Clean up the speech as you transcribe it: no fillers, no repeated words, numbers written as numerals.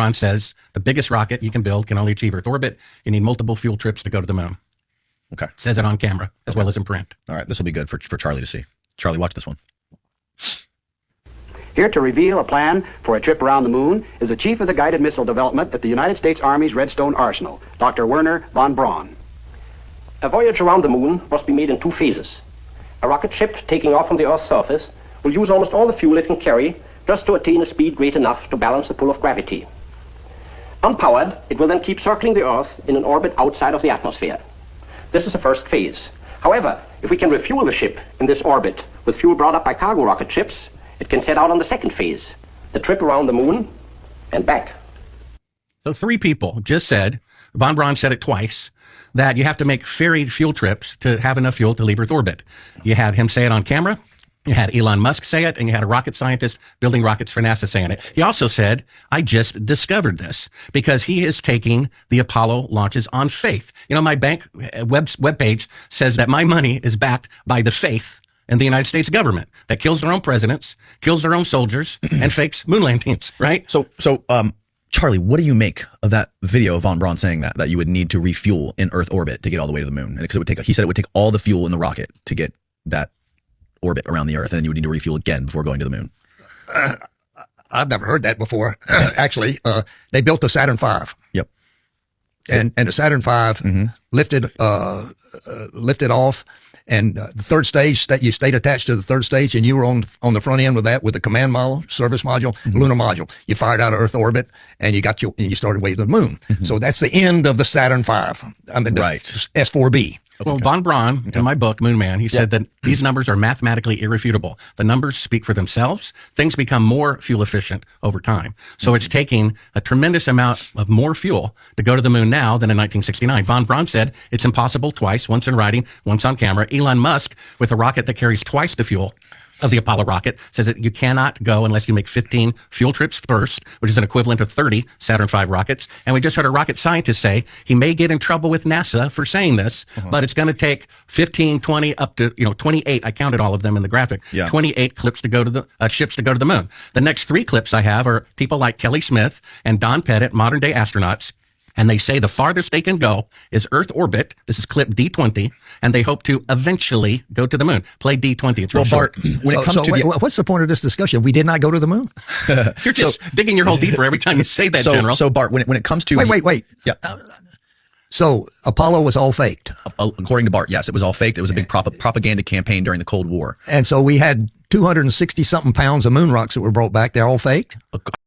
Braun says the biggest rocket you can build can only achieve Earth orbit. You need multiple fuel trips to go to the moon. Okay. Says it on camera as well as in print. All right. This will be good for Charlie to see. Charlie, watch this one. Here to reveal a plan for a trip around the moon is the chief of the guided missile development at the United States Army's Redstone Arsenal, Dr. Wernher von Braun. A voyage around the moon must be made in 2 phases. A rocket ship taking off from the Earth's surface will use almost all the fuel it can carry just to attain a speed great enough to balance the pull of gravity. Unpowered, it will then keep circling the Earth in an orbit outside of the atmosphere. This is the first phase. However, if we can refuel the ship in this orbit with fuel brought up by cargo rocket ships, it can set out on the second phase, the trip around the moon and back. So 3 people just said, von Braun said it twice, that you have to make ferried fuel trips to have enough fuel to leave Earth orbit. You had him say it on camera. You had Elon Musk say it, and you had a rocket scientist building rockets for NASA saying it. He also said, I just discovered this, because he is taking the Apollo launches on faith. You know, my bank webpage says that my money is backed by the faith in the United States government that kills their own presidents, kills their own soldiers, and fakes moon landings, right? So, Charlie, what do you make of that video of von Braun saying that you would need to refuel in Earth orbit to get all the way to the moon? Because he said it would take all the fuel in the rocket to get that orbit around the Earth, and then you would need to refuel again before going to the moon. I've never heard that before. Actually, they built the Saturn V. Yep. And the Saturn V lifted off. And the third stage, that you stayed attached to the third stage, and you were on the front end with that, with the command module, service module, lunar module. You fired out of Earth orbit, and you started way to the moon. So that's the end of the Saturn V. I mean, right. S4B. Well, von Braun, in my book, Moon Man, he said that these numbers are mathematically irrefutable. The numbers speak for themselves. Things become more fuel efficient over time. So it's taking a tremendous amount of more fuel to go to the moon now than in 1969. Von Braun said it's impossible twice, once in writing, once on camera. Elon Musk, with a rocket that carries twice the fuel of the Apollo rocket, says that you cannot go unless you make 15 fuel trips first, which is an equivalent of 30 Saturn V rockets. And we just heard a rocket scientist say he may get in trouble with NASA for saying this, but it's going to take 15, 20, up to 28. I counted all of them in the graphic. 28 clips to go to the ships to go to the moon. The next 3 clips I have are people like Kelly Smith and Don Pettit, modern day astronauts. And they say the farthest they can go is Earth orbit. This is clip D20, and they hope to eventually go to the moon. Play D20. It's real short. Bart, when it comes to what's the point of this discussion? We did not go to the moon. You're just digging your hole deeper every time you say that, General. So Bart, when it comes to wait. Yeah. So Apollo was all faked, according to Bart. Yes, it was all faked. It was a big propaganda campaign during the Cold War. And so we had 260 something pounds of moon rocks that were brought back. They're all faked.